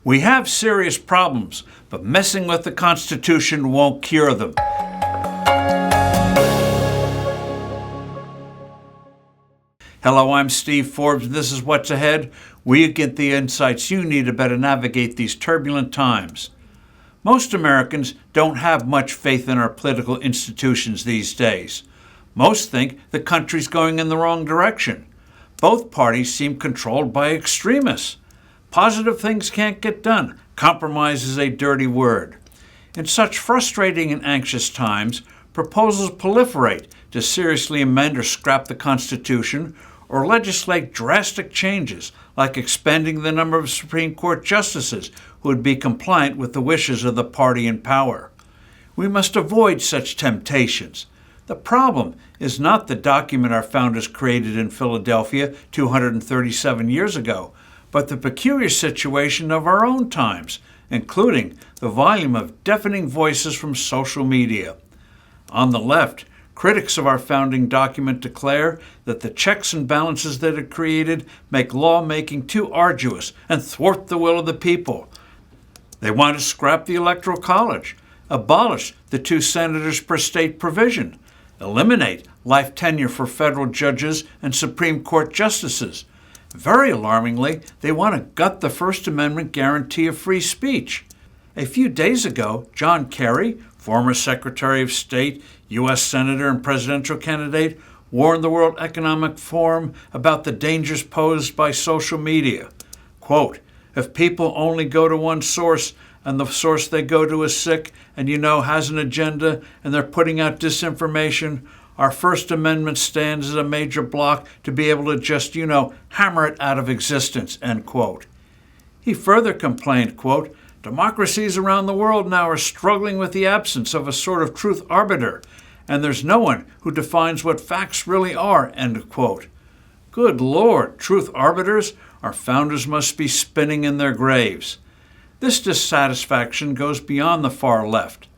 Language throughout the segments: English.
We have serious problems, but messing with the Constitution won't cure them. Hello, I'm Steve Forbes, and this is What's Ahead, where you get the insights you need to better navigate these turbulent times. Most Americans don't have much faith in our political institutions these days. Most think the country's going in the wrong direction. Both parties seem controlled by extremists. Positive things can't get done. Compromise is a dirty word. In such frustrating and anxious times, proposals proliferate to seriously amend or scrap the Constitution or legislate drastic changes, like expanding the number of Supreme Court justices who would be compliant with the wishes of the party in power. We must avoid such temptations. The problem is not the document our founders created in Philadelphia 237 years ago, but the peculiar situation of our own times, including the volume of deafening voices from social media. On the left, critics of our founding document declare that the checks and balances that it created make lawmaking too arduous and thwart the will of the people. They want to scrap the Electoral College, abolish the 2 senators per state provision, eliminate life tenure for federal judges and Supreme Court justices. Very alarmingly, they want to gut the First Amendment guarantee of free speech. A few days ago, John Kerry, former Secretary of State, U.S. Senator, and presidential candidate, warned the World Economic Forum about the dangers posed by social media. Quote, "If people only go to one source, and the source they go to is sick and has an agenda, and they're putting out disinformation, our First Amendment stands as a major block to be able to just, hammer it out of existence," end quote. He further complained, quote, "Democracies around the world now are struggling with the absence of a sort of truth arbiter, and there's no one who defines what facts really are," end quote. Good Lord, truth arbiters? Our founders must be spinning in their graves. This dissatisfaction goes beyond the far left.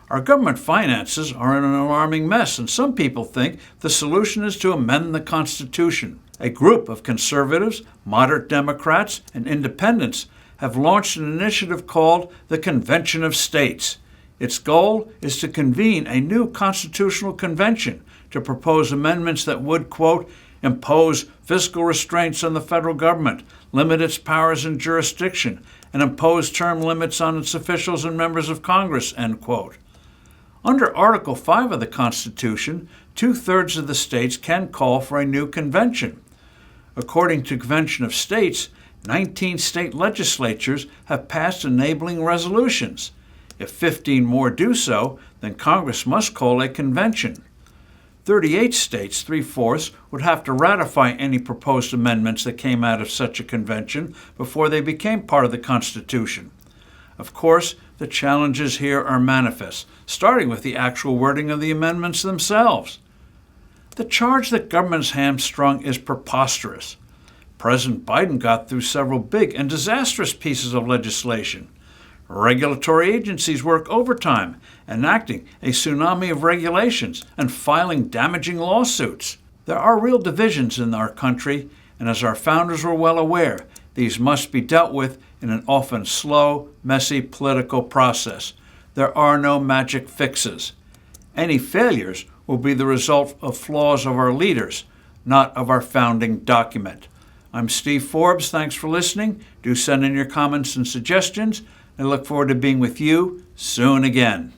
Our government finances are in an alarming mess, and some people think the solution is to amend the Constitution. A group of conservatives, moderate Democrats, and independents have launched an initiative called the Convention of States. Its goal is to convene a new constitutional convention to propose amendments that would, quote, "impose fiscal restraints on the federal government, limit its powers and jurisdiction, and impose term limits on its officials and members of Congress," end quote. Under Article 5 of the Constitution, 2/3 of the states can call for a new convention. According to Convention of States, 19 state legislatures have passed enabling resolutions. If 15 more do so, then Congress must call a convention. 38 states, 3/4, would have to ratify any proposed amendments that came out of such a convention before they became part of the Constitution. Of course, the challenges here are manifest, starting with the actual wording of the amendments themselves. The charge that government's hamstrung is preposterous. President Biden got through several big and disastrous pieces of legislation. Regulatory agencies work overtime, enacting a tsunami of regulations and filing damaging lawsuits. There are real divisions in our country, and as our founders were well aware, these must be dealt with in an often slow, messy political process. There are no magic fixes. Any failures will be the result of flaws of our leaders, not of our founding document. I'm Steve Forbes. Thanks for listening. Do send in your comments and suggestions. I look forward to being with you soon again.